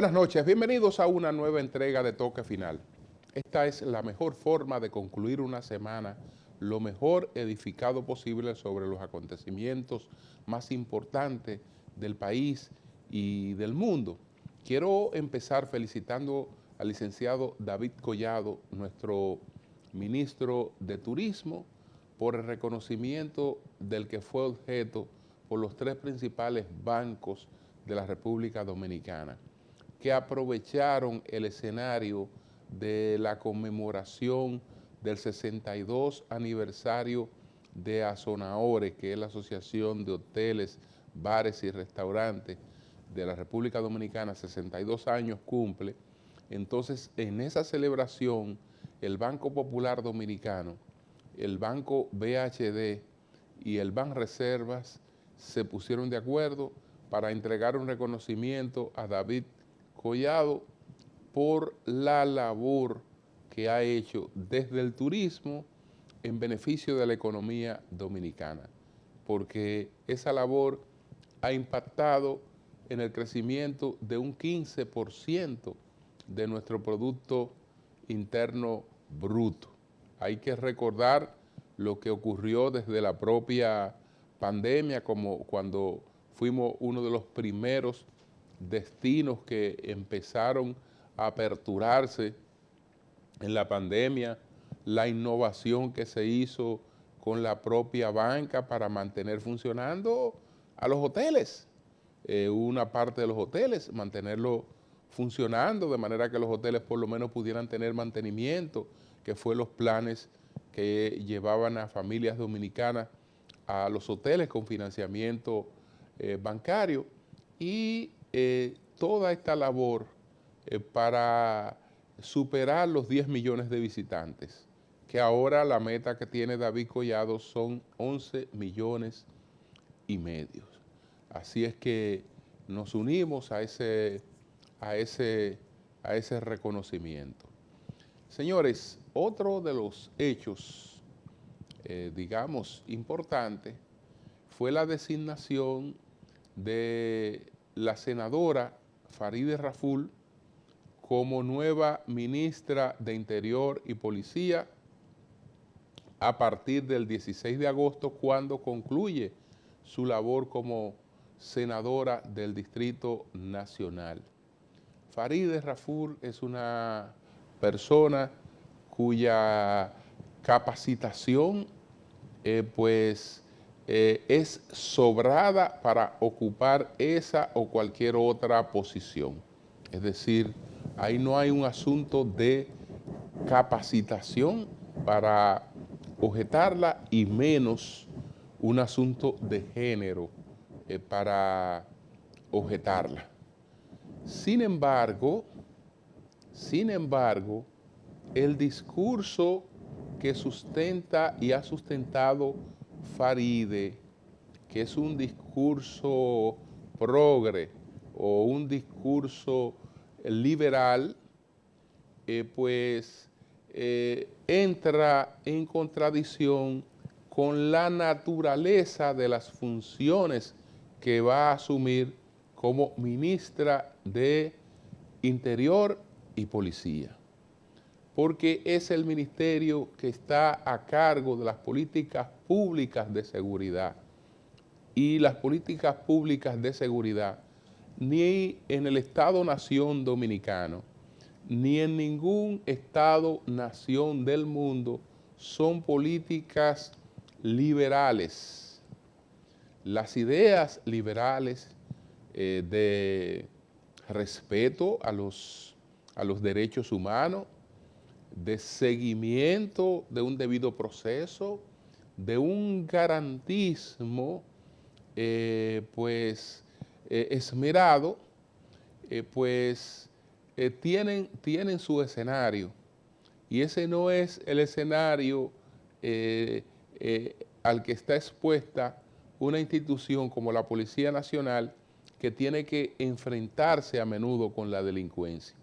Buenas noches, bienvenidos a una nueva entrega de Toque Final. Esta es la mejor forma de concluir una semana lo mejor edificado posible sobre los acontecimientos más importantes del país y del mundo. Quiero empezar felicitando al licenciado David Collado, nuestro ministro de Turismo, por el reconocimiento del que fue objeto por los tres principales bancos de la República Dominicana, que aprovecharon el escenario de la conmemoración del 62 aniversario de Azonaore, que es la Asociación de Hoteles, Bares y Restaurantes de la República Dominicana. 62 años cumple. Entonces, en esa celebración, el Banco Popular Dominicano, el Banco BHD y el Banreservas se pusieron de acuerdo para entregar un reconocimiento a David Collado por la labor que ha hecho desde el turismo en beneficio de la economía dominicana, porque esa labor ha impactado en el crecimiento de un 15% de nuestro Producto Interno Bruto. Hay que recordar lo que ocurrió desde la propia pandemia, como cuando fuimos uno de los primeros destinos que empezaron a aperturarse en la pandemia, la innovación que se hizo con la propia banca para mantener funcionando a los hoteles, una parte de los hoteles, mantenerlo funcionando de manera que los hoteles por lo menos pudieran tener mantenimiento, que fue los planes que llevaban a familias dominicanas a los hoteles con financiamiento bancario, y toda esta labor para superar los 10 millones de visitantes, que ahora la meta que tiene David Collado son 11 millones y medio. Así es que nos unimos a ese reconocimiento. Señores, otro de los hechos, digamos, importantes, fue la designación de la senadora Farideh Raful como nueva ministra de Interior y Policía a partir del 16 de agosto, cuando concluye su labor como senadora del Distrito Nacional. Farideh Raful es una persona cuya capacitación es sobrada para ocupar esa o cualquier otra posición. Es decir, ahí no hay un asunto de capacitación para objetarla, y menos un asunto de género para objetarla. Sin embargo, el discurso que sustenta y ha sustentado Farideh, que es un discurso progre o un discurso liberal, entra en contradicción con la naturaleza de las funciones que va a asumir como ministra de Interior y Policía, porque es el ministerio que está a cargo de las políticas públicas de seguridad, y las políticas públicas de seguridad ni en el Estado-nación dominicano, ni en ningún Estado-nación del mundo son políticas liberales. Las ideas liberales de respeto a los derechos humanos, de seguimiento de un debido proceso, de un garantismo esmerado, tienen su escenario, y ese no es el escenario al que está expuesta una institución como la Policía Nacional, que tiene que enfrentarse a menudo con la delincuencia.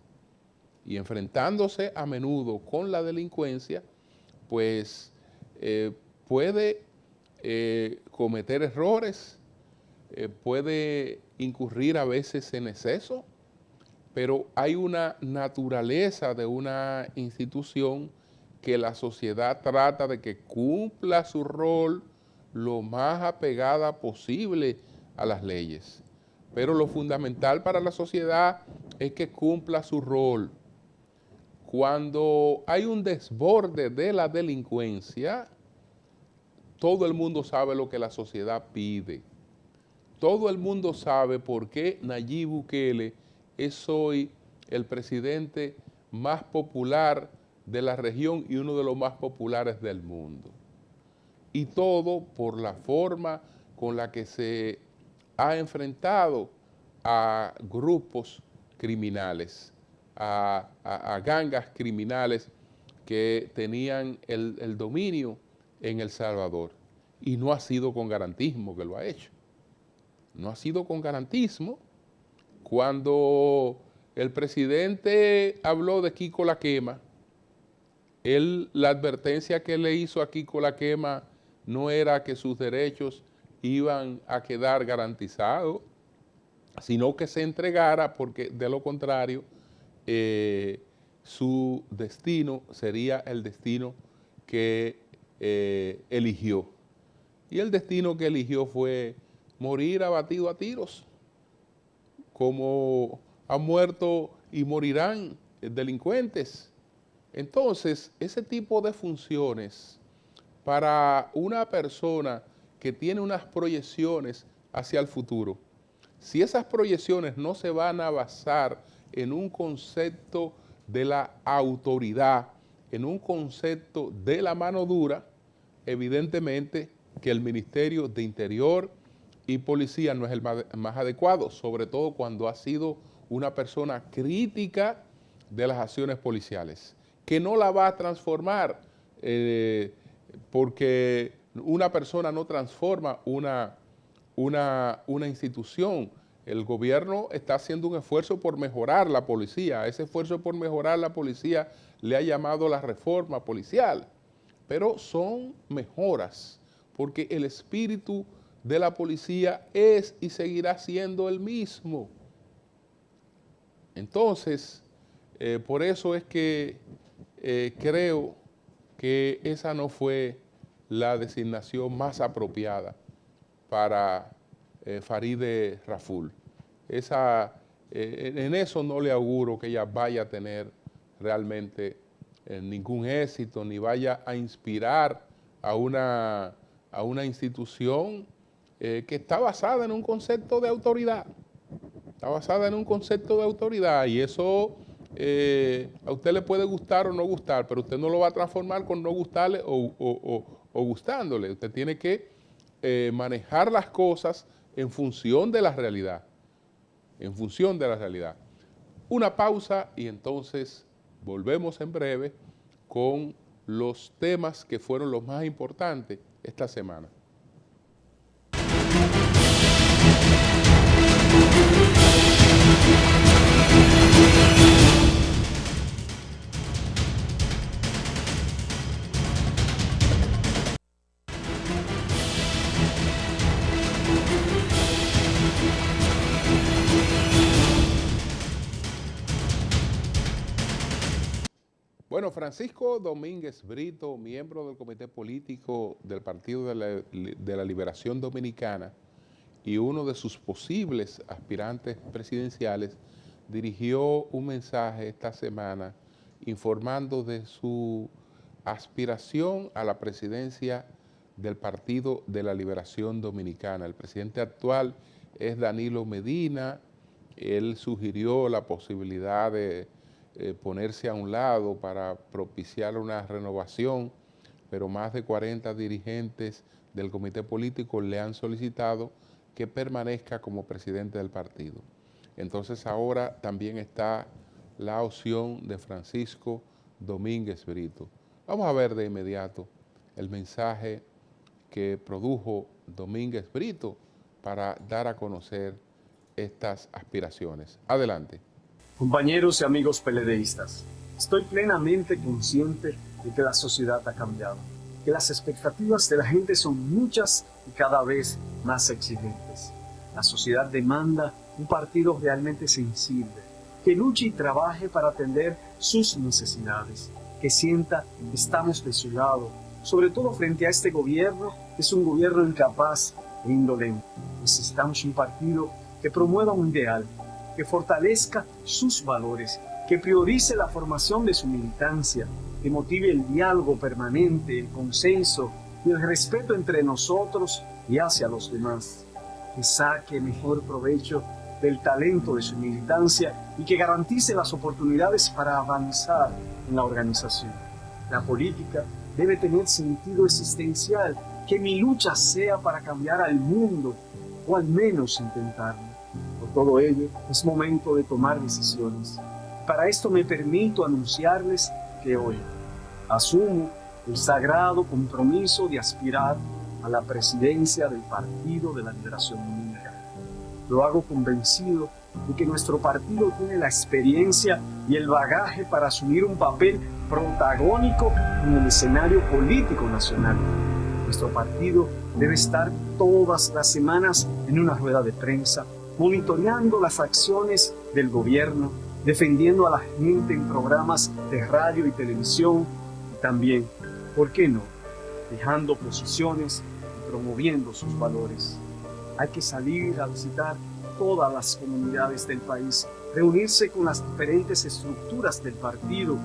Y enfrentándose a menudo con la delincuencia, puede cometer errores, puede incurrir a veces en exceso, pero hay una naturaleza de una institución que la sociedad trata de que cumpla su rol lo más apegada posible a las leyes. Pero lo fundamental para la sociedad es que cumpla su rol. Cuando hay un desborde de la delincuencia, todo el mundo sabe lo que la sociedad pide. Todo el mundo sabe por qué Nayib Bukele es hoy el presidente más popular de la región y uno de los más populares del mundo. Y todo por la forma con la que se ha enfrentado a grupos criminales, a gangas criminales que tenían el dominio en El Salvador. Y no ha sido con garantismo que lo ha hecho. No ha sido con garantismo. Cuando el presidente habló de Kiko La Quema, la advertencia que le hizo a Kiko La Quema no era que sus derechos iban a quedar garantizados, sino que se entregara, porque de lo contrario, su destino sería el destino que eligió. Y el destino que eligió fue morir abatido a tiros, como han muerto y morirán delincuentes. Entonces, ese tipo de funciones para una persona que tiene unas proyecciones hacia el futuro, si esas proyecciones no se van a basar en un concepto de la autoridad, en un concepto de la mano dura, evidentemente que el Ministerio de Interior y Policía no es el más adecuado, sobre todo cuando ha sido una persona crítica de las acciones policiales, que no la va a transformar, porque una persona no transforma una institución. El gobierno está haciendo un esfuerzo por mejorar la policía. Ese esfuerzo por mejorar la policía le ha llamado la reforma policial, pero son mejoras, porque el espíritu de la policía es y seguirá siendo el mismo. Entonces, por eso es que creo que esa no fue la designación más apropiada para Farideh Raful. En eso no le auguro que ella vaya a tener realmente ningún éxito, ni vaya a inspirar a una institución que está basada en un concepto de autoridad. Está basada en un concepto de autoridad, y eso a usted le puede gustar o no gustar, pero usted no lo va a transformar con no gustarle o gustándole. Usted tiene que manejar las cosas en función de la realidad. En función de la realidad. Una pausa y entonces volvemos en breve con los temas que fueron los más importantes esta semana. Bueno, Francisco Domínguez Brito, miembro del Comité Político del Partido de la Liberación Dominicana y uno de sus posibles aspirantes presidenciales, dirigió un mensaje esta semana informando de su aspiración a la presidencia del Partido de la Liberación Dominicana. El presidente actual es Danilo Medina. Él sugirió la posibilidad de ponerse a un lado para propiciar una renovación, pero más de 40 dirigentes del comité político le han solicitado que permanezca como presidente del partido. Entonces ahora también está la opción de Francisco Domínguez Brito. Vamos a ver de inmediato el mensaje que produjo Domínguez Brito para dar a conocer estas aspiraciones. Adelante. Compañeros y amigos PLDistas, estoy plenamente consciente de que la sociedad ha cambiado, que las expectativas de la gente son muchas y cada vez más exigentes. La sociedad demanda un partido realmente sensible, que luche y trabaje para atender sus necesidades, que sienta que estamos de su lado, sobre todo frente a este gobierno, que es un gobierno incapaz e indolente. Necesitamos un partido que promueva un ideal, que fortalezca sus valores, que priorice la formación de su militancia, que motive el diálogo permanente, el consenso y el respeto entre nosotros y hacia los demás, que saque mejor provecho del talento de su militancia y que garantice las oportunidades para avanzar en la organización. La política debe tener sentido existencial, que mi lucha sea para cambiar al mundo, o al menos intentarlo. Por todo ello, es momento de tomar decisiones. Para esto me permito anunciarles que hoy asumo el sagrado compromiso de aspirar a la presidencia del Partido de la Liberación Dominicana. Lo hago convencido de que nuestro partido tiene la experiencia y el bagaje para asumir un papel protagónico en el escenario político nacional. Nuestro partido debe estar todas las semanas en una rueda de prensa, monitoreando las acciones del gobierno, defendiendo a la gente en programas de radio y televisión y también, ¿por qué no?, dejando posiciones y promoviendo sus valores. Hay que salir a visitar todas las comunidades del país, reunirse con las diferentes estructuras del partido,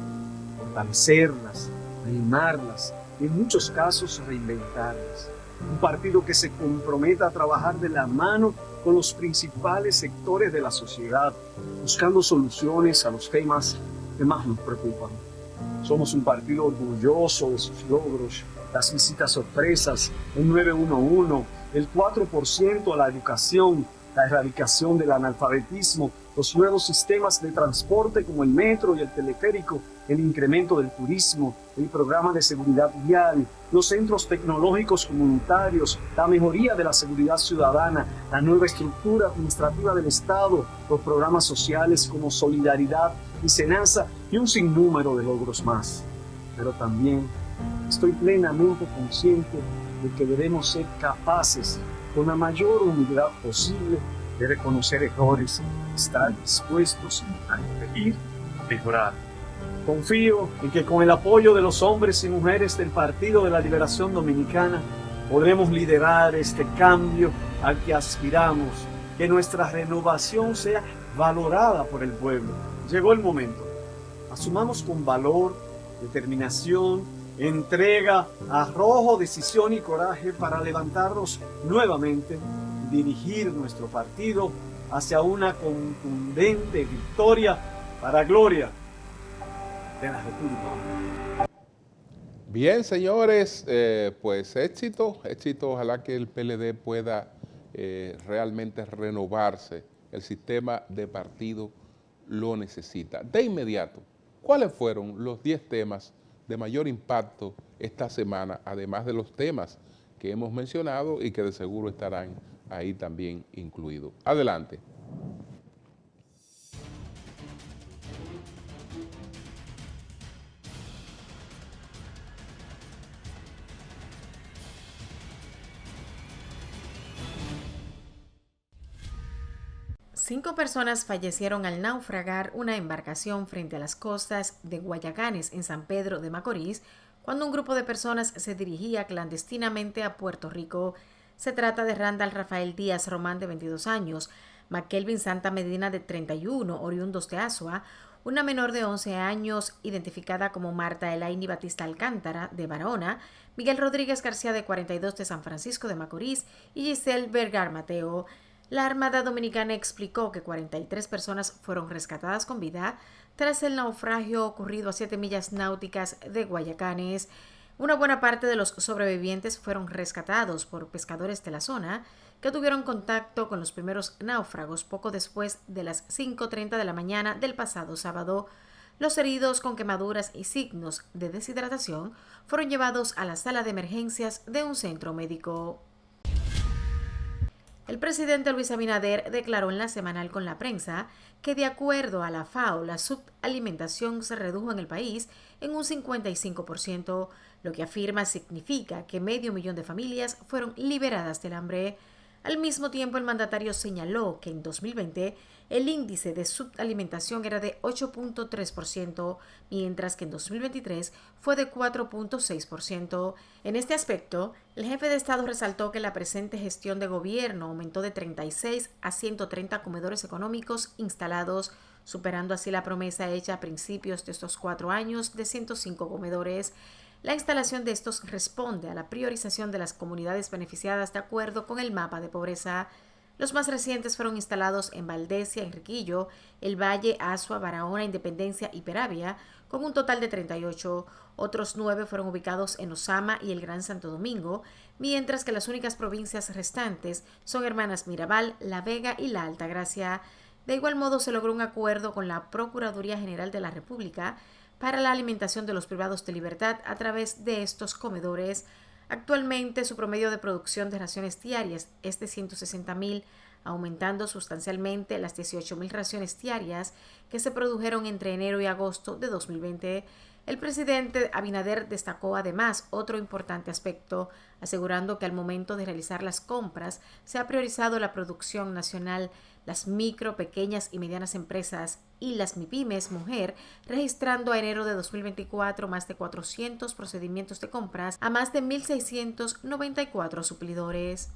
fortalecerlas, animarlas y en muchos casos reinventarlas. Un partido que se comprometa a trabajar de la mano con los principales sectores de la sociedad, buscando soluciones a los temas que más nos preocupan. Somos un partido orgulloso de sus logros, las visitas sorpresas, el 911, el 4% a la educación, la erradicación del analfabetismo, los nuevos sistemas de transporte como el metro y el teleférico, el incremento del turismo, el programa de seguridad vial, los centros tecnológicos comunitarios, la mejoría de la seguridad ciudadana, la nueva estructura administrativa del Estado, los programas sociales como Solidaridad y Senasa y un sinnúmero de logros más. Pero también estoy plenamente consciente de que debemos ser capaces, con la mayor humildad posible, de reconocer errores, estar dispuestos a impedir mejorar. Confío en que con el apoyo de los hombres y mujeres del Partido de la Liberación Dominicana podremos liderar este cambio al que aspiramos, que nuestra renovación sea valorada por el pueblo. Llegó el momento. Asumamos con valor, determinación, entrega, arrojo, decisión y coraje para levantarnos nuevamente y dirigir nuestro partido hacia una contundente victoria para gloria de la República. Bien, señores, pues éxito, ojalá que el PLD pueda realmente renovarse, el sistema de partido lo necesita. De inmediato, ¿cuáles fueron los 10 temas de mayor impacto esta semana, además de los temas que hemos mencionado y que de seguro estarán ahí también incluidos? Adelante. Cinco personas fallecieron al naufragar una embarcación frente a las costas de Guayacanes, en San Pedro de Macorís, cuando un grupo de personas se dirigía clandestinamente a Puerto Rico. Se trata de Randall Rafael Díaz Román, de 22 años, McKelvin Santa Medina, de 31, oriundos de Azua, una menor de 11 años, identificada como Marta Elaini Batista Alcántara, de Barahona, Miguel Rodríguez García, de 42, de San Francisco de Macorís, y Giselle Vergar Mateo. La Armada Dominicana explicó que 43 personas fueron rescatadas con vida tras el naufragio ocurrido a 7 millas náuticas de Guayacanes. Una buena parte de los sobrevivientes fueron rescatados por pescadores de la zona que tuvieron contacto con los primeros náufragos poco después de las 5:30 de la mañana del pasado sábado. Los heridos con quemaduras y signos de deshidratación fueron llevados a la sala de emergencias de un centro médico. El presidente Luis Abinader declaró en la semanal con la prensa que, de acuerdo a la FAO, la subalimentación se redujo en el país en un 55%, lo que afirma significa que 500,000 de familias fueron liberadas del hambre. Al mismo tiempo, el mandatario señaló que en 2020 el índice de subalimentación era de 8.3%, mientras que en 2023 fue de 4.6%. En este aspecto, el jefe de Estado resaltó que la presente gestión de gobierno aumentó de 36 a 130 comedores económicos instalados, superando así la promesa hecha a principios de estos 4 años de 105 comedores. La instalación de estos responde a la priorización de las comunidades beneficiadas de acuerdo con el mapa de pobreza. Los más recientes fueron instalados en Valdesia, Enriquillo, El Valle, Azua, Barahona, Independencia y Peravia, con un total de 38. Otros 9 fueron ubicados en Osama y el Gran Santo Domingo, mientras que las únicas provincias restantes son Hermanas Mirabal, La Vega y La Altagracia. De igual modo, se logró un acuerdo con la Procuraduría General de la República para la alimentación de los privados de libertad a través de estos comedores. Actualmente, su promedio de producción de raciones diarias es de 160.000, aumentando sustancialmente las 18.000 raciones diarias que se produjeron entre enero y agosto de 2020. El presidente Abinader destacó además otro importante aspecto, asegurando que al momento de realizar las compras se ha priorizado la producción nacional, las micro, pequeñas y medianas empresas y las MIPYMES mujer, registrando a enero de 2024 más de 400 procedimientos de compras a más de 1.694 suplidores.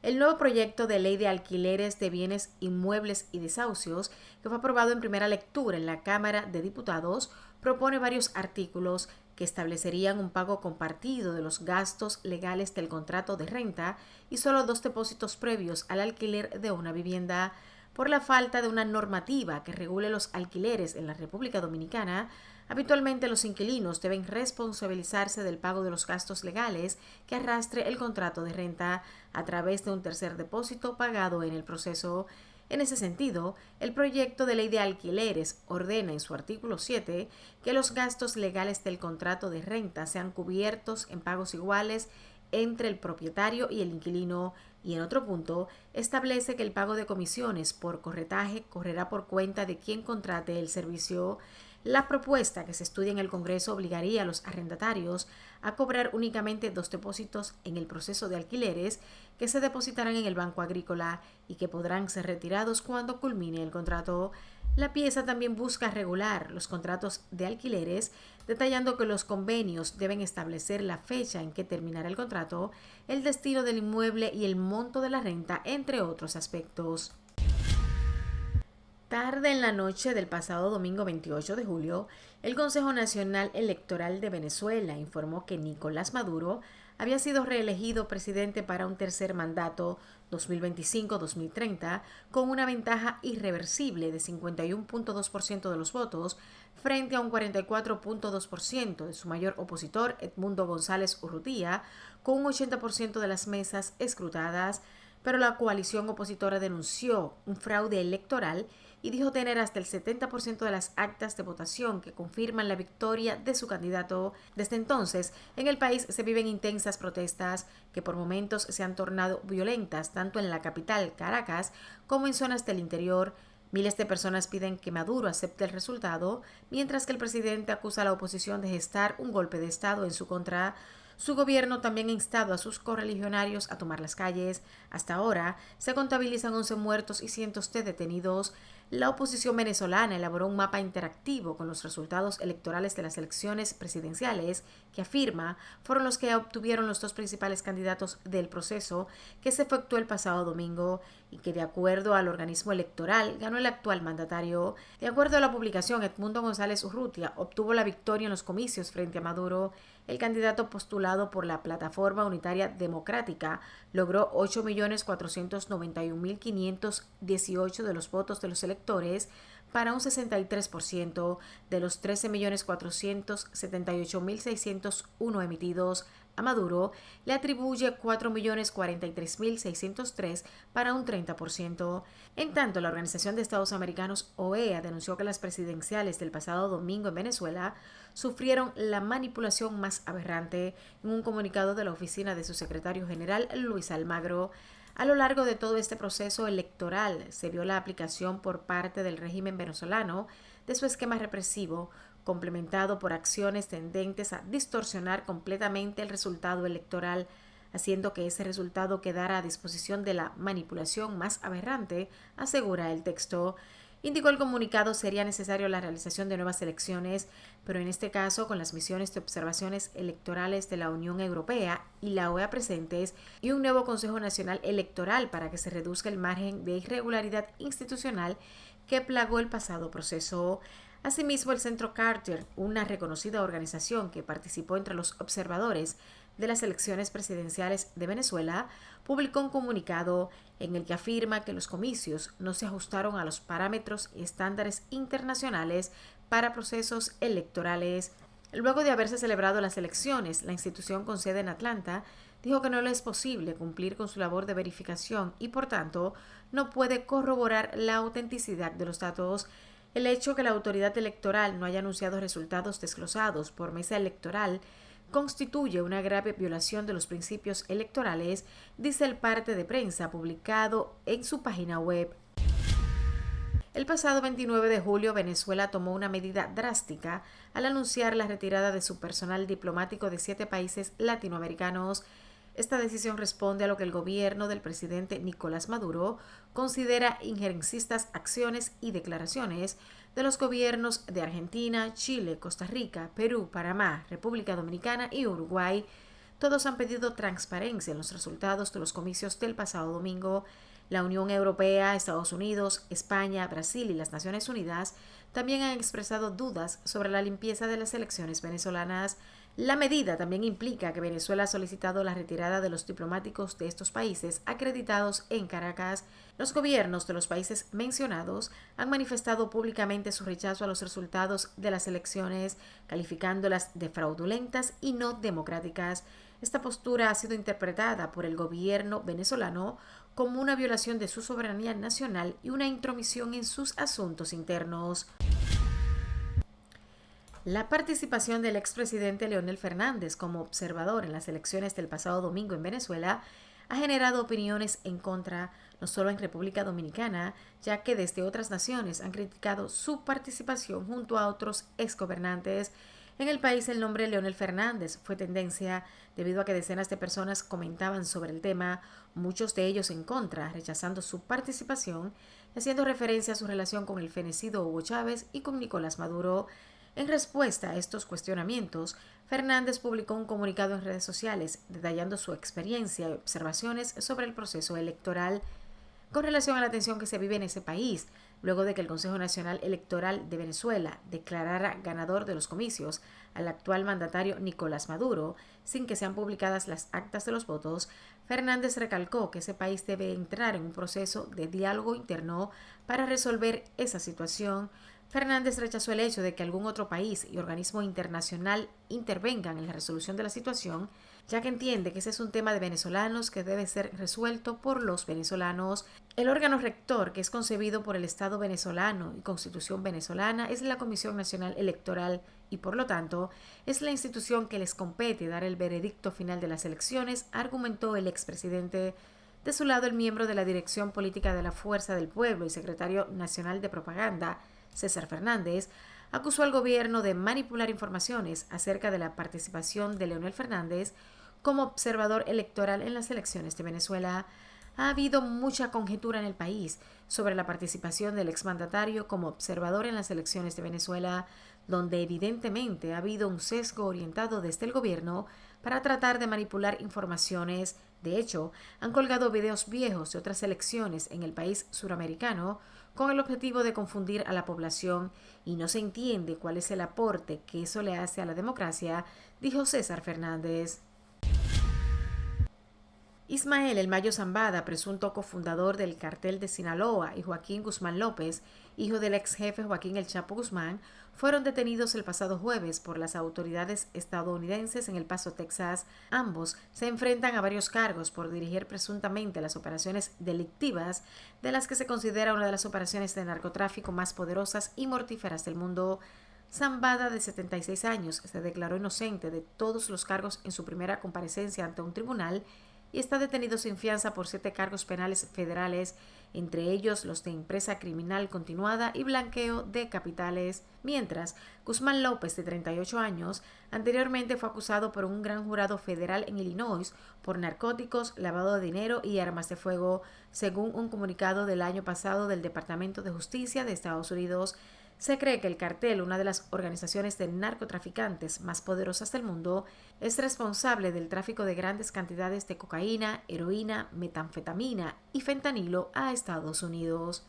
El nuevo proyecto de ley de alquileres de bienes inmuebles y desahucios, que fue aprobado en primera lectura en la Cámara de Diputados, propone varios artículos que establecerían un pago compartido de los gastos legales del contrato de renta y solo 2 depósitos previos al alquiler de una vivienda. Por la falta de una normativa que regule los alquileres en la República Dominicana, habitualmente los inquilinos deben responsabilizarse del pago de los gastos legales que arrastre el contrato de renta a través de un tercer depósito pagado en el proceso. En ese sentido, el proyecto de ley de alquileres ordena en su artículo 7 que los gastos legales del contrato de renta sean cubiertos en pagos iguales entre el propietario y el inquilino, y en otro punto establece que el pago de comisiones por corretaje correrá por cuenta de quien contrate el servicio. La propuesta que se estudia en el Congreso obligaría a los arrendatarios a cobrar únicamente 2 depósitos en el proceso de alquileres que se depositarán en el Banco Agrícola y que podrán ser retirados cuando culmine el contrato. La pieza también busca regular los contratos de alquileres, detallando que los convenios deben establecer la fecha en que terminará el contrato, el destino del inmueble y el monto de la renta, entre otros aspectos. Tarde en la noche del pasado domingo 28 de julio, el Consejo Nacional Electoral de Venezuela informó que Nicolás Maduro había sido reelegido presidente para un tercer mandato 2025-2030 con una ventaja irreversible de 51.2% de los votos frente a un 44.2% de su mayor opositor Edmundo González Urrutia con un 80% de las mesas escrutadas, pero la coalición opositora denunció un fraude electoral y dijo tener hasta el 70% de las actas de votación que confirman la victoria de su candidato. Desde entonces, en el país se viven intensas protestas que por momentos se han tornado violentas tanto en la capital, Caracas, como en zonas del interior. Miles de personas piden que Maduro acepte el resultado, mientras que el presidente acusa a la oposición de gestar un golpe de Estado en su contra. Su gobierno también ha instado a sus correligionarios a tomar las calles. Hasta ahora se contabilizan 11 muertos y cientos de detenidos. La oposición venezolana elaboró un mapa interactivo con los resultados electorales de las elecciones presidenciales que afirma fueron los que obtuvieron los 2 principales candidatos del proceso que se efectuó el pasado domingo y que, de acuerdo al organismo electoral, ganó el actual mandatario. De acuerdo a la publicación, Edmundo González Urrutia obtuvo la victoria en los comicios frente a Maduro. El candidato postulado por la Plataforma Unitaria Democrática logró 8.491.518 de los votos de los electores para un 63% de los 13.478.601 emitidos. A Maduro le atribuye 4.043.603 para un 30%. En tanto, la Organización de Estados Americanos, OEA, denunció que las presidenciales del pasado domingo en Venezuela sufrieron la manipulación más aberrante. En un comunicado de la oficina de su secretario general, Luis Almagro, a lo largo de todo este proceso electoral se vio la aplicación por parte del régimen venezolano de su esquema represivo, complementado por acciones tendentes a distorsionar completamente el resultado electoral. haciendo que ese resultado quedara a disposición de la manipulación más aberrante, asegura el texto. Indicó el comunicado sería necesario la realización de nuevas elecciones, pero en este caso con las misiones de observaciones electorales de la Unión Europea y la OEA presentes y un nuevo Consejo Nacional Electoral para que se reduzca el margen de irregularidad institucional que plagó el pasado proceso. Asimismo, el Centro Carter, una reconocida organización que participó entre los observadores de las elecciones presidenciales de Venezuela, publicó un comunicado en el que afirma que los comicios no se ajustaron a los parámetros y estándares internacionales para procesos electorales. Luego de haberse celebrado las elecciones, la institución con sede en Atlanta dijo que no le es posible cumplir con su labor de verificación y, por tanto, no puede corroborar la autenticidad de los datos. El hecho que la autoridad electoral no haya anunciado resultados desglosados por mesa electoral constituye una grave violación de los principios electorales, dice el parte de prensa publicado en su página web. El pasado 29 de julio, Venezuela tomó una medida drástica al anunciar la retirada de su personal diplomático de 7 países latinoamericanos. Esta decisión responde a lo que el gobierno del presidente Nicolás Maduro considera injerencistas acciones y declaraciones de los gobiernos de Argentina, Chile, Costa Rica, Perú, Panamá, República Dominicana y Uruguay. Todos han pedido transparencia en los resultados de los comicios del pasado domingo. La Unión Europea, Estados Unidos, España, Brasil y las Naciones Unidas también han expresado dudas sobre la limpieza de las elecciones venezolanas. La medida también implica que Venezuela ha solicitado la retirada de los diplomáticos de estos países acreditados en Caracas. Los gobiernos de los países mencionados han manifestado públicamente su rechazo a los resultados de las elecciones, calificándolas de fraudulentas y no democráticas. Esta postura ha sido interpretada por el gobierno venezolano como una violación de su soberanía nacional y una intromisión en sus asuntos internos. La participación del expresidente Leonel Fernández como observador en las elecciones del pasado domingo en Venezuela ha generado opiniones en contra, no solo en República Dominicana, ya que desde otras naciones han criticado su participación junto a otros exgobernantes. En el país el nombre Leonel Fernández fue tendencia debido a que decenas de personas comentaban sobre el tema, muchos de ellos en contra, rechazando su participación, haciendo referencia a su relación con el fenecido Hugo Chávez y con Nicolás Maduro. En respuesta a estos cuestionamientos, Fernández publicó un comunicado en redes sociales detallando su experiencia y observaciones sobre el proceso electoral. Con relación a la tensión que se vive en ese país, luego de que el Consejo Nacional Electoral de Venezuela declarara ganador de los comicios al actual mandatario Nicolás Maduro, sin que sean publicadas las actas de los votos, Fernández recalcó que ese país debe entrar en un proceso de diálogo interno para resolver esa situación. Fernández rechazó el hecho de que algún otro país y organismo internacional intervengan en la resolución de la situación, ya que entiende que ese es un tema de venezolanos que debe ser resuelto por los venezolanos. El órgano rector, que es concebido por el Estado venezolano y Constitución venezolana, es la Comisión Nacional Electoral y, por lo tanto, es la institución que les compete dar el veredicto final de las elecciones, argumentó el expresidente. De su lado, el miembro de la Dirección Política de la Fuerza del Pueblo y secretario nacional de propaganda, César Fernández, acusó al gobierno de manipular informaciones acerca de la participación de Leonel Fernández como observador electoral en las elecciones de Venezuela. Ha habido mucha conjetura en el país sobre la participación del exmandatario como observador en las elecciones de Venezuela, donde evidentemente ha habido un sesgo orientado desde el gobierno para tratar de manipular informaciones. De hecho, han colgado videos viejos de otras elecciones en el país suramericano con el objetivo de confundir a la población y no se entiende cuál es el aporte que eso le hace a la democracia, dijo César Fernández. Ismael El Mayo Zambada, presunto cofundador del cartel de Sinaloa, y Joaquín Guzmán López, hijo del ex jefe Joaquín El Chapo Guzmán, fueron detenidos el pasado jueves por las autoridades estadounidenses en El Paso, Texas. Ambos se enfrentan a varios cargos por dirigir presuntamente las operaciones delictivas de las que se considera una de las operaciones de narcotráfico más poderosas y mortíferas del mundo. Zambada, de 76 años, se declaró inocente de todos los cargos en su primera comparecencia ante un tribunal y está detenido sin fianza por 7 cargos penales federales, entre ellos los de empresa criminal continuada y blanqueo de capitales, mientras Guzmán López, de 38 años, anteriormente fue acusado por un gran jurado federal en Illinois por narcóticos, lavado de dinero y armas de fuego, según un comunicado del año pasado del Departamento de Justicia de Estados Unidos. Se cree que el cartel, una de las organizaciones de narcotraficantes más poderosas del mundo, es responsable del tráfico de grandes cantidades de cocaína, heroína, metanfetamina y fentanilo a Estados Unidos.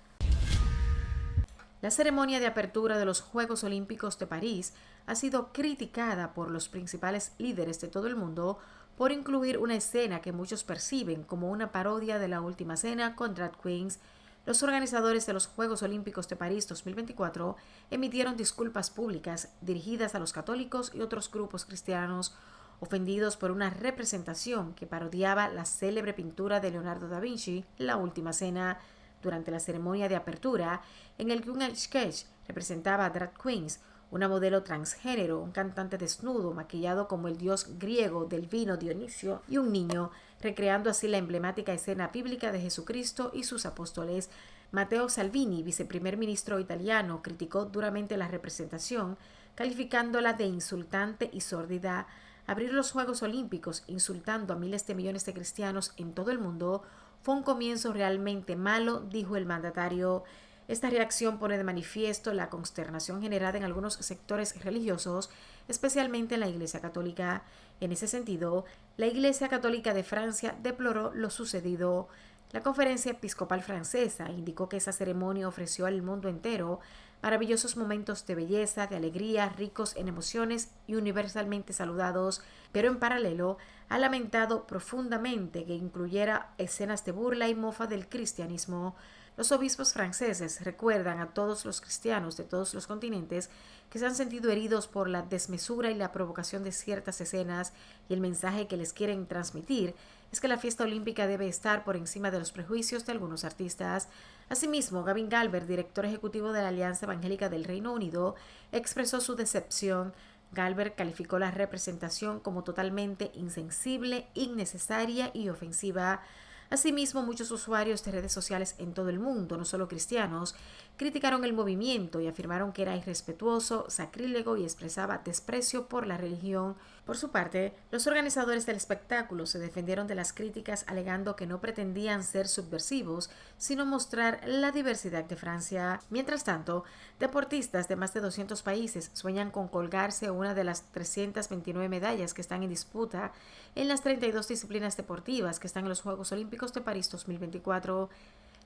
La ceremonia de apertura de los Juegos Olímpicos de París ha sido criticada por los principales líderes de todo el mundo por incluir una escena que muchos perciben como una parodia de La Última Cena con drag queens. Los organizadores de los Juegos Olímpicos de París 2024 emitieron disculpas públicas dirigidas a los católicos y otros grupos cristianos ofendidos por una representación que parodiaba la célebre pintura de Leonardo da Vinci, La Última Cena. Durante la ceremonia de apertura, en el que un sketch representaba a drag queens, una modelo transgénero, un cantante desnudo maquillado como el dios griego del vino Dionisio y un niño, recreando así la emblemática escena bíblica de Jesucristo y sus apóstoles. Matteo Salvini, viceprimer ministro italiano, criticó duramente la representación, calificándola de insultante y sórdida. Abrir los Juegos Olímpicos insultando a miles de millones de cristianos en todo el mundo fue un comienzo realmente malo, dijo el mandatario. Esta reacción pone de manifiesto la consternación generada en algunos sectores religiosos, especialmente en la Iglesia Católica. En ese sentido, la Iglesia Católica de Francia deploró lo sucedido. La Conferencia Episcopal Francesa indicó que esa ceremonia ofreció al mundo entero maravillosos momentos de belleza, de alegría, ricos en emociones y universalmente saludados, pero en paralelo ha lamentado profundamente que incluyera escenas de burla y mofa del cristianismo. Los obispos franceses recuerdan a todos los cristianos de todos los continentes que se han sentido heridos por la desmesura y la provocación de ciertas escenas, y el mensaje que les quieren transmitir es que la fiesta olímpica debe estar por encima de los prejuicios de algunos artistas. Asimismo, Gavin Galbert, director ejecutivo de la Alianza Evangélica del Reino Unido, expresó su decepción. Galbert calificó la representación como totalmente insensible, innecesaria y ofensiva. Asimismo, muchos usuarios de redes sociales en todo el mundo, no solo cristianos, criticaron el movimiento y afirmaron que era irrespetuoso, sacrílego y expresaba desprecio por la religión. Por su parte, los organizadores del espectáculo se defendieron de las críticas alegando que no pretendían ser subversivos, sino mostrar la diversidad de Francia. Mientras tanto, deportistas de más de 200 países sueñan con colgarse una de las 329 medallas que están en disputa en las 32 disciplinas deportivas que están en los Juegos Olímpicos de París 2024.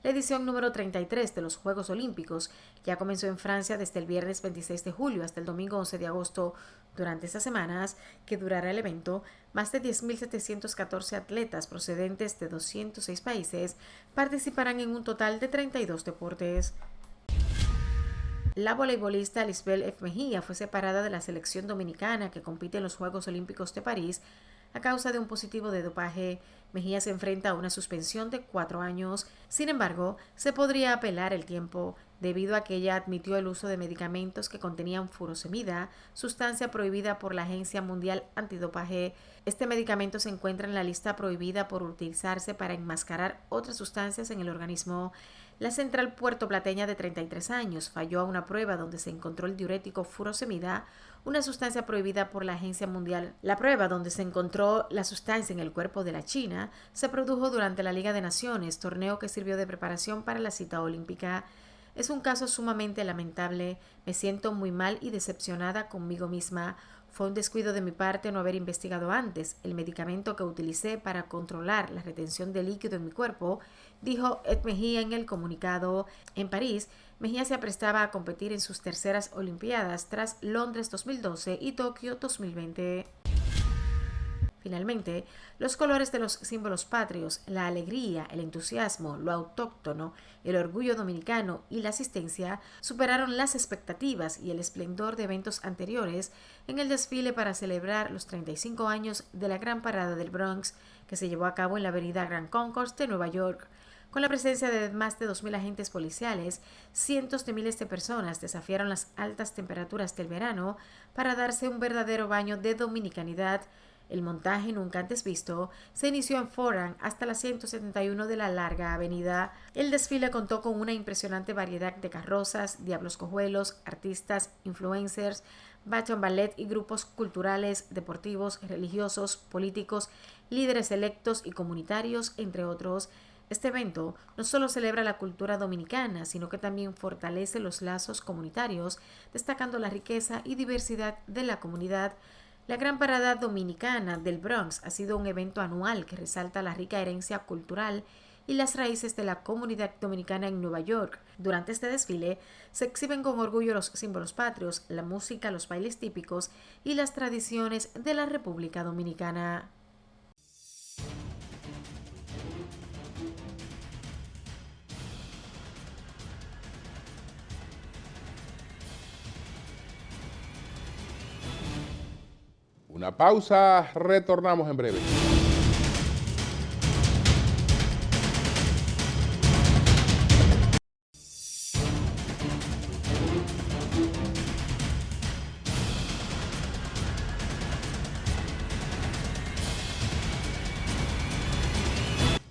La edición número 33 de los Juegos Olímpicos ya comenzó en Francia desde el viernes 26 de julio hasta el domingo 11 de agosto. Durante estas semanas que durará el evento, más de 10.714 atletas procedentes de 206 países participarán en un total de 32 deportes. La voleibolista Lisbeth F. Mejía fue separada de la selección dominicana que compite en los Juegos Olímpicos de París a causa de un positivo de dopaje. Mejía se enfrenta a una suspensión de 4 años. Sin embargo, se podría apelar el tiempo, debido a que ella admitió el uso de medicamentos que contenían furosemida, sustancia prohibida por la Agencia Mundial Antidopaje. Este medicamento se encuentra en la lista prohibida por utilizarse para enmascarar otras sustancias en el organismo. La central puertoplateña de 33 años falló a una prueba donde se encontró el diurético furosemida, una sustancia prohibida por la Agencia Mundial. La prueba donde se encontró la sustancia en el cuerpo de la China se produjo durante la Liga de Naciones, torneo que sirvió de preparación para la cita olímpica. Es un caso sumamente lamentable. Me siento muy mal y decepcionada conmigo misma. Fue un descuido de mi parte no haber investigado antes el medicamento que utilicé para controlar la retención de líquido en mi cuerpo, dijo Ed Mejía en el comunicado. En París, Mejía se aprestaba a competir en sus terceras Olimpiadas tras Londres 2012 y Tokio 2020. Finalmente, los colores de los símbolos patrios, la alegría, el entusiasmo, lo autóctono, el orgullo dominicano y la asistencia superaron las expectativas y el esplendor de eventos anteriores en el desfile para celebrar los 35 años de la Gran Parada del Bronx, que se llevó a cabo en la avenida Grand Concourse de Nueva York. Con la presencia de más de 2.000 agentes policiales, cientos de miles de personas desafiaron las altas temperaturas del verano para darse un verdadero baño de dominicanidad. El montaje, nunca antes visto, se inició en Foran hasta la 171 de la larga avenida. El desfile contó con una impresionante variedad de carrozas, diablos cojuelos, artistas, influencers, bachón ballet y grupos culturales, deportivos, religiosos, políticos, líderes electos y comunitarios, entre otros. Este evento no solo celebra la cultura dominicana, sino que también fortalece los lazos comunitarios, destacando la riqueza y diversidad de la comunidad. La Gran Parada Dominicana del Bronx ha sido un evento anual que resalta la rica herencia cultural y las raíces de la comunidad dominicana en Nueva York. Durante este desfile se exhiben con orgullo los símbolos patrios, la música, los bailes típicos y las tradiciones de la República Dominicana. Una pausa, retornamos en breve.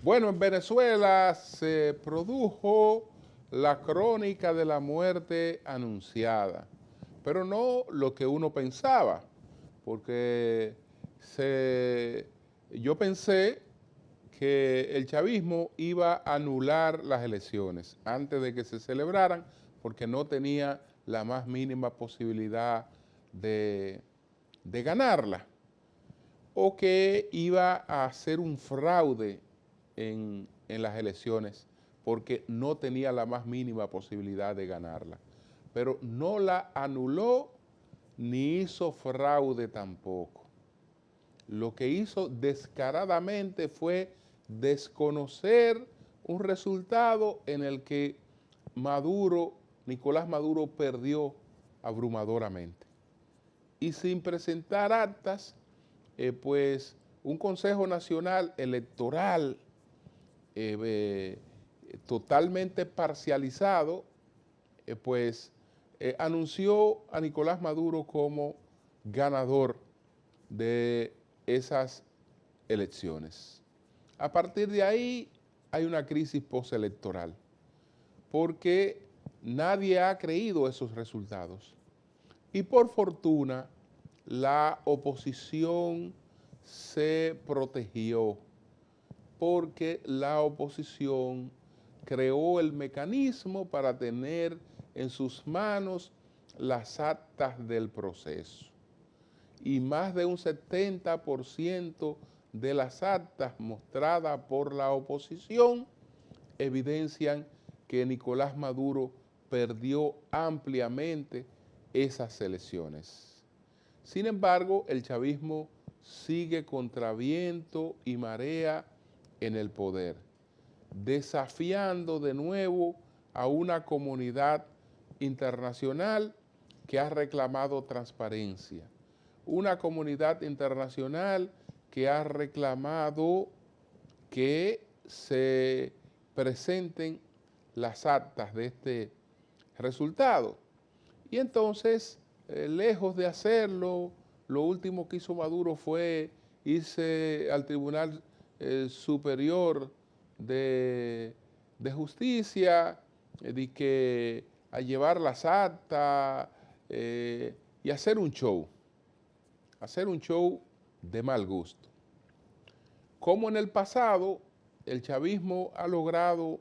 Bueno, en Venezuela se produjo la crónica de la muerte anunciada, pero no lo que uno pensaba, porque yo pensé que el chavismo iba a anular las elecciones antes de que se celebraran, porque no tenía la más mínima posibilidad de ganarla, o que iba a hacer un fraude en las elecciones, porque no tenía la más mínima posibilidad de ganarla. Pero no la anuló ni hizo fraude tampoco. Lo que hizo descaradamente fue desconocer un resultado en el que Nicolás Maduro perdió abrumadoramente. Y sin presentar actas, pues un Consejo Nacional Electoral totalmente parcializado, anunció a Nicolás Maduro como ganador de esas elecciones. A partir de ahí hay una crisis postelectoral, porque nadie ha creído esos resultados. Y por fortuna, la oposición se protegió, porque la oposición creó el mecanismo para tener en sus manos las actas del proceso. Y más de un 70% de las actas mostradas por la oposición evidencian que Nicolás Maduro perdió ampliamente esas elecciones. Sin embargo, el chavismo sigue contra viento y marea en el poder, desafiando de nuevo a una comunidad internacional que ha reclamado transparencia, una comunidad internacional que ha reclamado que se presenten las actas de este resultado. Y entonces, lejos de hacerlo, lo último que hizo Maduro fue irse al Tribunal Superior de Justicia, a llevar las actas y hacer un show de mal gusto. Como en el pasado, el chavismo ha logrado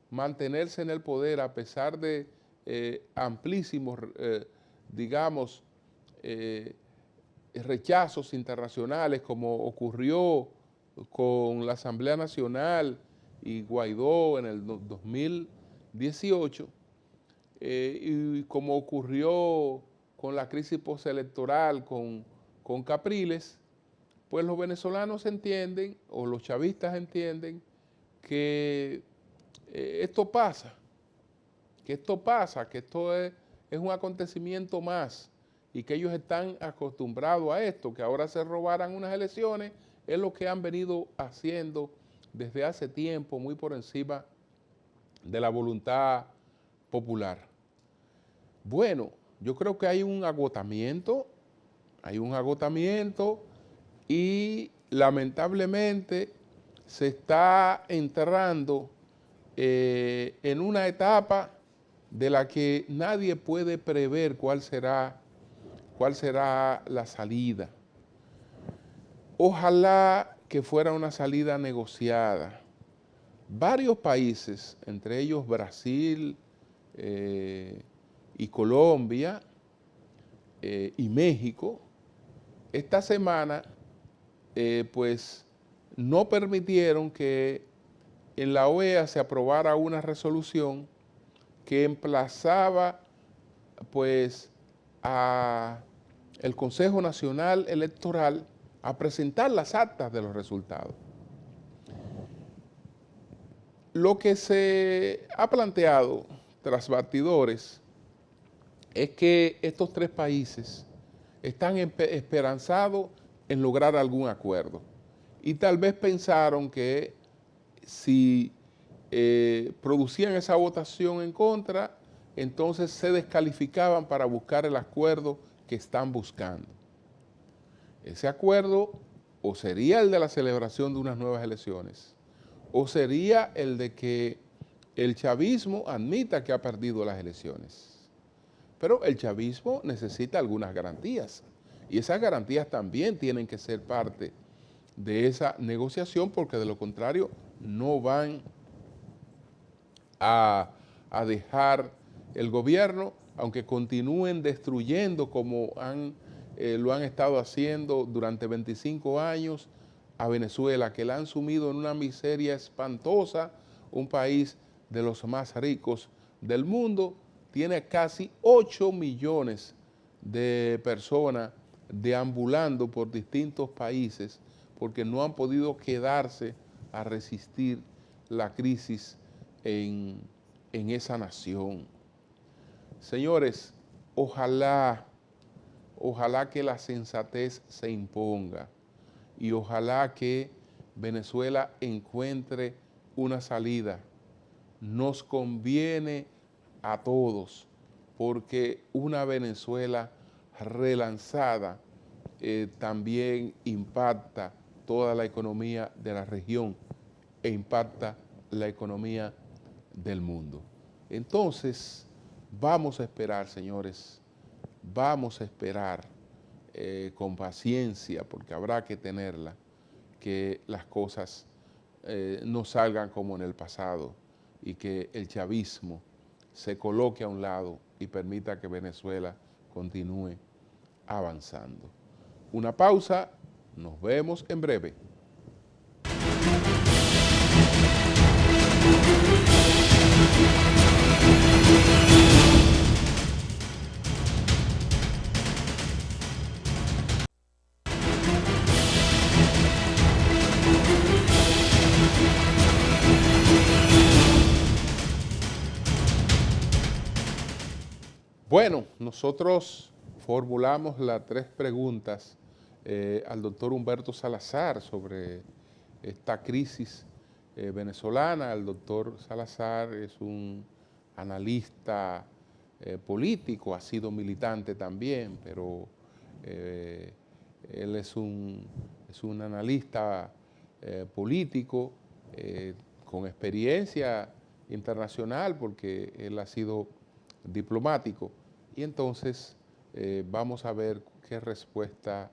mantenerse en el poder a pesar de amplísimos, rechazos internacionales, como ocurrió con la Asamblea Nacional y Guaidó en el 2018, y como ocurrió con la crisis postelectoral con Capriles, pues los venezolanos entienden, o los chavistas entienden, que esto pasa, que esto es un acontecimiento más, y que ellos están acostumbrados a esto, que ahora se robaran unas elecciones, es lo que han venido haciendo desde hace tiempo, muy por encima de la voluntad popular. Bueno, yo creo que hay un agotamiento y lamentablemente se está entrando en una etapa de la que nadie puede prever cuál será la salida. Ojalá que fuera una salida negociada. Varios países, entre ellos Brasil y Colombia y México, esta semana pues no permitieron que en la OEA se aprobara una resolución que emplazaba pues a el Consejo Nacional Electoral a presentar las actas de los resultados. Lo que se ha planteado tras bastidores es que estos tres países están esperanzados en lograr algún acuerdo y tal vez pensaron que si producían esa votación en contra, entonces se descalificaban para buscar el acuerdo que están buscando. Ese acuerdo o sería el de la celebración de unas nuevas elecciones, o sería el de que el chavismo admita que ha perdido las elecciones. Pero el chavismo necesita algunas garantías, y esas garantías también tienen que ser parte de esa negociación, porque de lo contrario no van a dejar el gobierno, aunque continúen destruyendo como lo han estado haciendo durante 25 años a Venezuela, que la han sumido en una miseria espantosa, un país de los más ricos del mundo, tiene casi 8 millones de personas deambulando por distintos países porque no han podido quedarse a resistir la crisis en esa nación. Señores, ojalá que la sensatez se imponga y ojalá que Venezuela encuentre una salida. Nos conviene a todos, porque una Venezuela relanzada también impacta toda la economía de la región e impacta la economía del mundo. Entonces, vamos a esperar, señores, vamos a esperar con paciencia, porque habrá que tenerla, que las cosas no salgan como en el pasado y que el chavismo se coloque a un lado y permita que Venezuela continúe avanzando. Una pausa, nos vemos en breve. Bueno, nosotros formulamos las 3 preguntas al doctor Humberto Salazar sobre esta crisis venezolana. El doctor Salazar es un analista político, ha sido militante también, pero él es un analista político con experiencia internacional, porque él ha sido diplomático, y entonces vamos a ver qué respuesta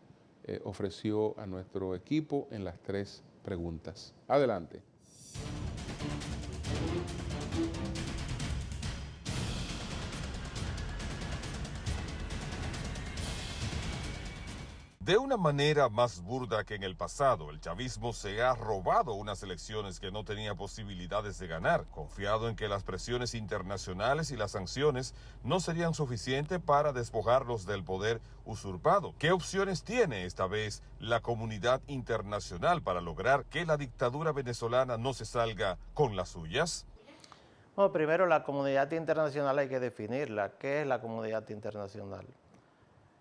ofreció a nuestro equipo en las 3 preguntas. Adelante. De una manera más burda que en el pasado, el chavismo se ha robado unas elecciones que no tenía posibilidades de ganar, confiado en que las presiones internacionales y las sanciones no serían suficientes para despojarlos del poder usurpado. ¿Qué opciones tiene esta vez la comunidad internacional para lograr que la dictadura venezolana no se salga con las suyas? Bueno, primero, la comunidad internacional hay que definirla. ¿Qué es la comunidad internacional?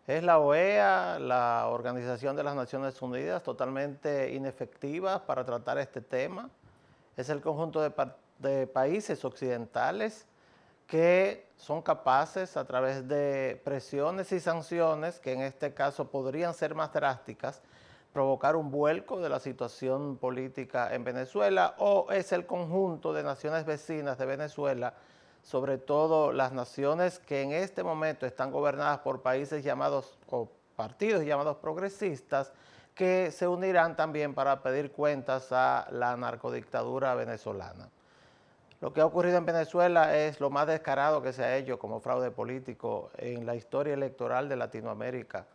Es la OEA, la Organización de las Naciones Unidas, totalmente inefectiva para tratar este tema. Es el conjunto de países occidentales que son capaces, a través de presiones y sanciones, que en este caso podrían ser más drásticas, provocar un vuelco de la situación política en Venezuela, o es el conjunto de naciones vecinas de Venezuela, sobre todo las naciones que en este momento están gobernadas por países llamados o partidos llamados progresistas, que se unirán también para pedir cuentas a la narcodictadura venezolana. Lo que ha ocurrido en Venezuela es lo más descarado que se ha hecho como fraude político en la historia electoral de Latinoamérica.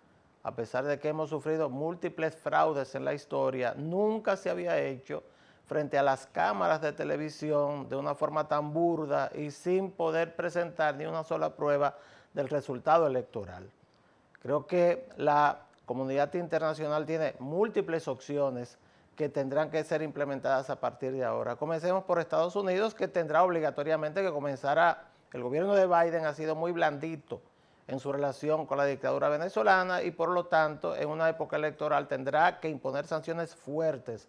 A pesar de que hemos sufrido múltiples fraudes en la historia, nunca se había hecho frente a las cámaras de televisión de una forma tan burda y sin poder presentar ni una sola prueba del resultado electoral. Creo que la comunidad internacional tiene múltiples opciones que tendrán que ser implementadas a partir de ahora. Comencemos por Estados Unidos, que tendrá obligatoriamente que comenzar el gobierno de Biden ha sido muy blandito en su relación con la dictadura venezolana y por lo tanto en una época electoral tendrá que imponer sanciones fuertes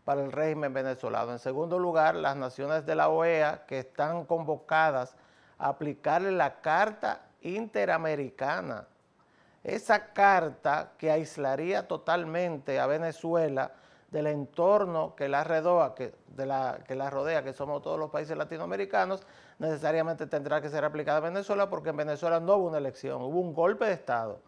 para el régimen venezolano. En segundo lugar, las naciones de la OEA que están convocadas a aplicarle la Carta Interamericana, esa carta que aislaría totalmente a Venezuela del entorno que la rodea, que somos todos los países latinoamericanos, necesariamente tendrá que ser aplicada a Venezuela, porque en Venezuela no hubo una elección, hubo un golpe de Estado.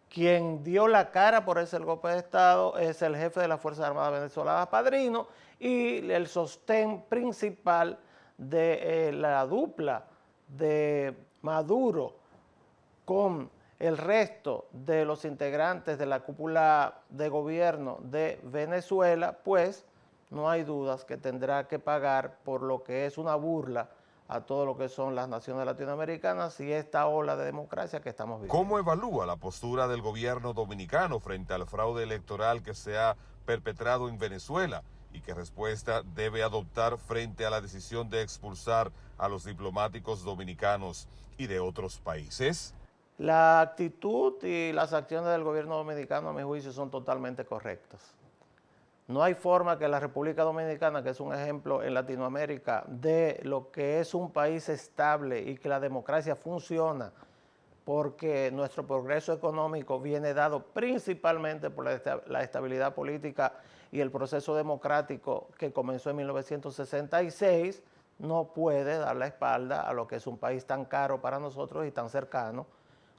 Quien dio la cara por ese golpe de Estado es el jefe de las Fuerzas Armadas venezolanas, Padrino, y el sostén principal de la dupla de Maduro con el resto de los integrantes de la cúpula de gobierno de Venezuela, pues no hay dudas que tendrá que pagar por lo que es una burla a todo lo que son las naciones latinoamericanas y esta ola de democracia que estamos viviendo. ¿Cómo evalúa la postura del gobierno dominicano frente al fraude electoral que se ha perpetrado en Venezuela y qué respuesta debe adoptar frente a la decisión de expulsar a los diplomáticos dominicanos y de otros países? La actitud y las acciones del gobierno dominicano, a mi juicio, son totalmente correctas. No hay forma que la República Dominicana, que es un ejemplo en Latinoamérica de lo que es un país estable y que la democracia funciona, porque nuestro progreso económico viene dado principalmente por la estabilidad política y el proceso democrático que comenzó en 1966, no puede dar la espalda a lo que es un país tan caro para nosotros y tan cercano,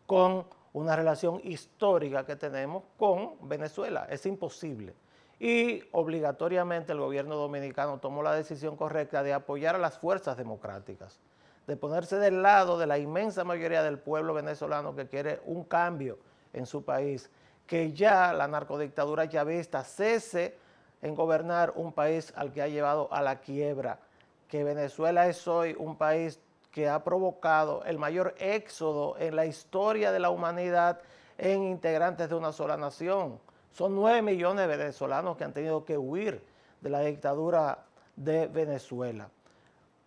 con una relación histórica que tenemos con Venezuela. Es imposible. Y obligatoriamente el gobierno dominicano tomó la decisión correcta de apoyar a las fuerzas democráticas, de ponerse del lado de la inmensa mayoría del pueblo venezolano que quiere un cambio en su país, que ya la narcodictadura chavista cese en gobernar un país al que ha llevado a la quiebra, que Venezuela es hoy un país que ha provocado el mayor éxodo en la historia de la humanidad en integrantes de una sola nación. Son 9 millones de venezolanos que han tenido que huir de la dictadura de Venezuela.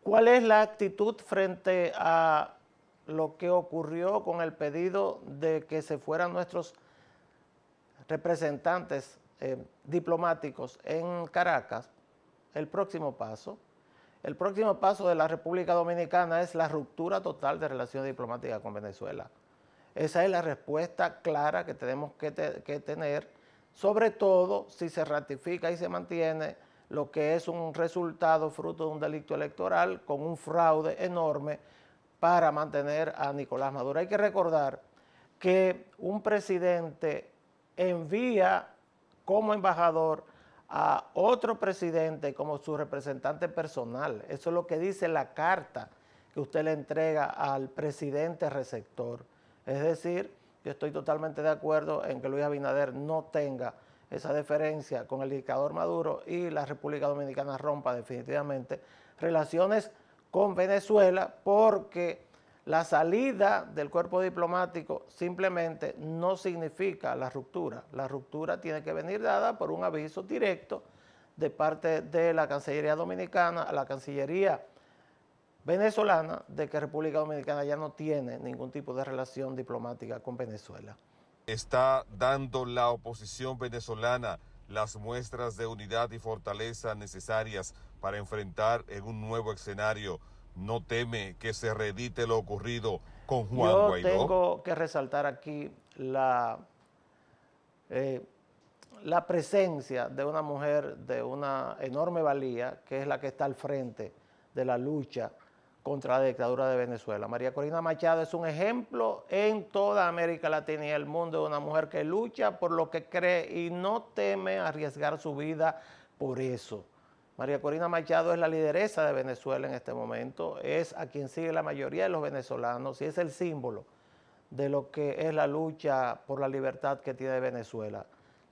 ¿Cuál es la actitud frente a lo que ocurrió con el pedido de que se fueran nuestros representantes diplomáticos en Caracas? El próximo paso de la República Dominicana es la ruptura total de relaciones diplomáticas con Venezuela. Esa es la respuesta clara que tenemos que tener, sobre todo si se ratifica y se mantiene lo que es un resultado fruto de un delito electoral con un fraude enorme para mantener a Nicolás Maduro. Hay que recordar que un presidente envía como embajador a otro presidente como su representante personal. Eso es lo que dice la carta que usted le entrega al presidente receptor. Es decir, yo estoy totalmente de acuerdo en que Luis Abinader no tenga esa deferencia con el dictador Maduro y la República Dominicana rompa definitivamente relaciones con Venezuela, porque la salida del cuerpo diplomático simplemente no significa la ruptura. La ruptura tiene que venir dada por un aviso directo de parte de la Cancillería Dominicana a la Cancillería venezolana de que República Dominicana ya no tiene ningún tipo de relación diplomática con Venezuela. ¿Está dando la oposición venezolana las muestras de unidad y fortaleza necesarias para enfrentar en un nuevo escenario? ¿No teme que se reedite lo ocurrido con Juan Guaidó? Yo tengo que resaltar aquí la presencia de una mujer de una enorme valía, que es la que está al frente de la lucha contra la dictadura de Venezuela. María Corina Machado es un ejemplo en toda América Latina y el mundo de una mujer que lucha por lo que cree y no teme arriesgar su vida por eso. María Corina Machado es la lideresa de Venezuela en este momento, es a quien sigue la mayoría de los venezolanos y es el símbolo de lo que es la lucha por la libertad que tiene Venezuela.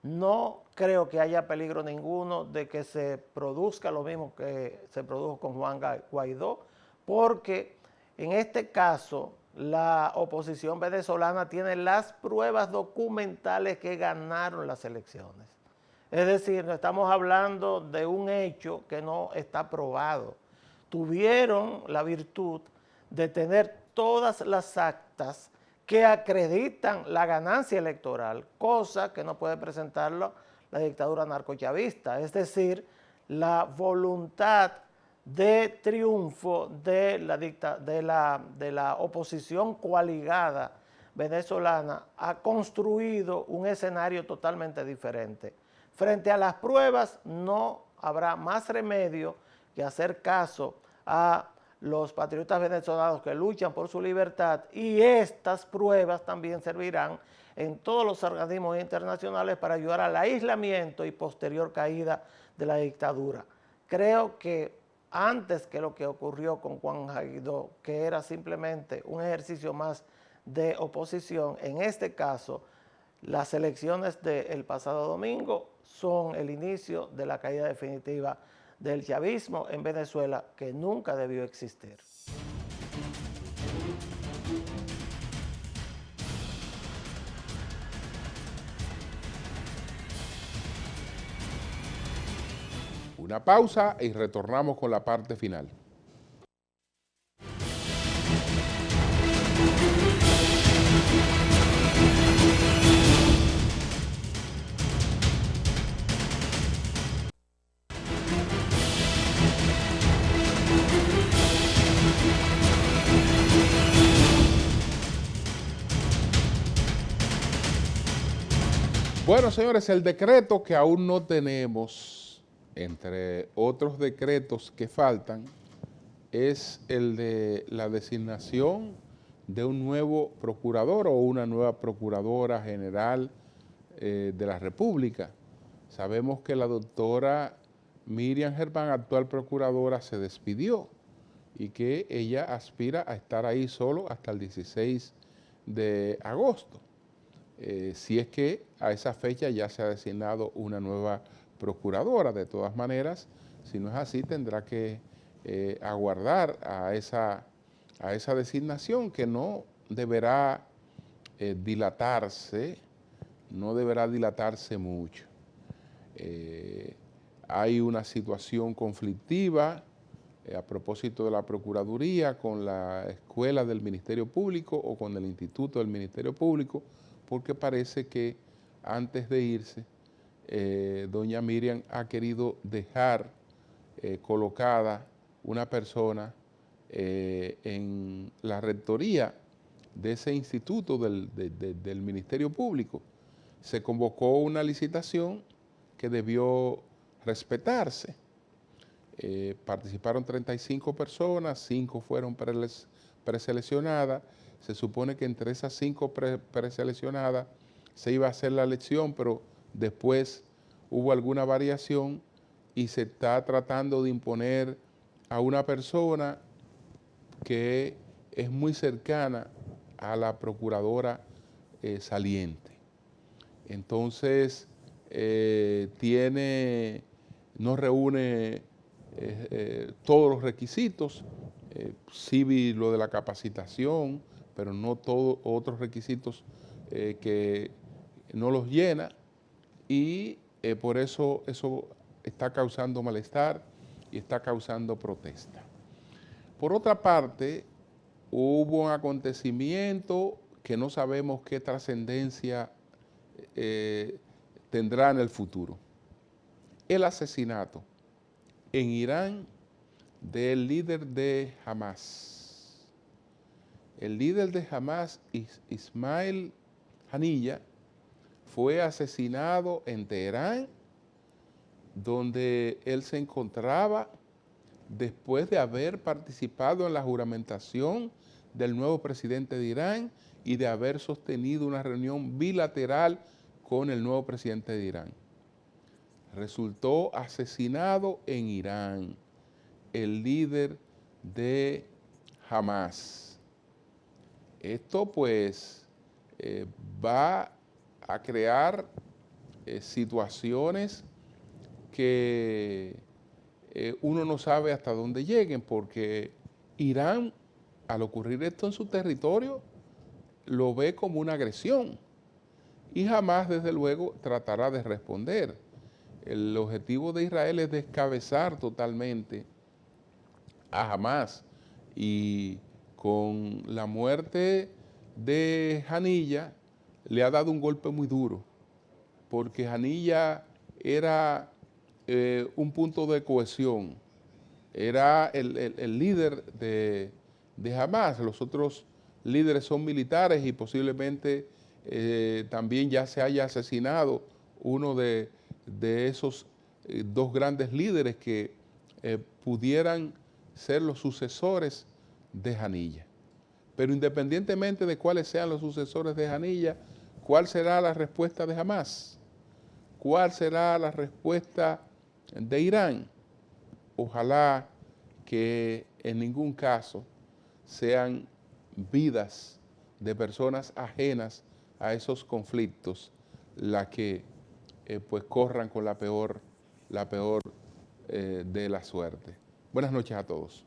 No creo que haya peligro ninguno de que se produzca lo mismo que se produjo con Juan Guaidó, porque en este caso la oposición venezolana tiene las pruebas documentales que ganaron las elecciones. Es decir, no estamos hablando de un hecho que no está probado. Tuvieron la virtud de tener todas las actas que acreditan la ganancia electoral, cosa que no puede presentarlo la dictadura narcochavista, es decir, la voluntad de triunfo de la oposición coaligada venezolana ha construido un escenario totalmente diferente. Frente a las pruebas no habrá más remedio que hacer caso a los patriotas venezolanos que luchan por su libertad, y estas pruebas también servirán en todos los organismos internacionales para ayudar al aislamiento y posterior caída de la dictadura. Creo que antes que lo que ocurrió con Juan Guaidó, que era simplemente un ejercicio más de oposición, en este caso las elecciones del pasado domingo son el inicio de la caída definitiva del chavismo en Venezuela, que nunca debió existir. Una pausa y retornamos con la parte final. Bueno, señores, el decreto que aún no tenemos, entre otros decretos que faltan, es el de la designación de un nuevo procurador o una nueva procuradora general de la República. Sabemos que la doctora Miriam Germán, actual procuradora, se despidió y que ella aspira a estar ahí solo hasta el 16 de agosto. Si es que a esa fecha ya se ha designado una nueva procuradora. De todas maneras, si no es así, tendrá que aguardar a esa designación, que no deberá dilatarse mucho. Hay una situación conflictiva a propósito de la Procuraduría con la Escuela del Ministerio Público o con el Instituto del Ministerio Público, porque parece que antes de irse, doña Miriam ha querido dejar colocada una persona en la rectoría de ese instituto del Ministerio Público. Se convocó una licitación que debió respetarse. Participaron 35 personas, 5 fueron preseleccionadas. Se supone que entre esas 5 preseleccionadas se iba a hacer la elección, pero después hubo alguna variación y se está tratando de imponer a una persona que es muy cercana a la procuradora saliente. Entonces, no reúne todos los requisitos, sí vi lo de la capacitación, pero no todos otros requisitos que no los llena, y por eso está causando malestar y está causando protesta. Por otra parte, hubo un acontecimiento que no sabemos qué trascendencia tendrá en el futuro. El asesinato en Irán del líder de Hamas. El líder de Hamas, Ismail Haniyeh, fue asesinado en Teherán, donde él se encontraba después de haber participado en la juramentación del nuevo presidente de Irán y de haber sostenido una reunión bilateral con el nuevo presidente de Irán. Resultó asesinado en Irán el líder de Hamas. Esto pues va a crear situaciones que uno no sabe hasta dónde lleguen, porque Irán, al ocurrir esto en su territorio, lo ve como una agresión y jamás, desde luego, tratará de responder. El objetivo de Israel es descabezar totalmente a Hamas, y con la muerte de Haniyeh le ha dado un golpe muy duro, porque Haniyeh era un punto de cohesión, era el líder de Hamas. Los otros líderes son militares y posiblemente también ya se haya asesinado uno de esos dos grandes líderes que pudieran ser los sucesores de Haniyeh. Pero independientemente de cuáles sean los sucesores de Haniyeh, ¿cuál será la respuesta de Hamas? ¿Cuál será la respuesta de Irán? Ojalá que en ningún caso sean vidas de personas ajenas a esos conflictos las que pues corran con la peor de la suerte. Buenas noches a todos.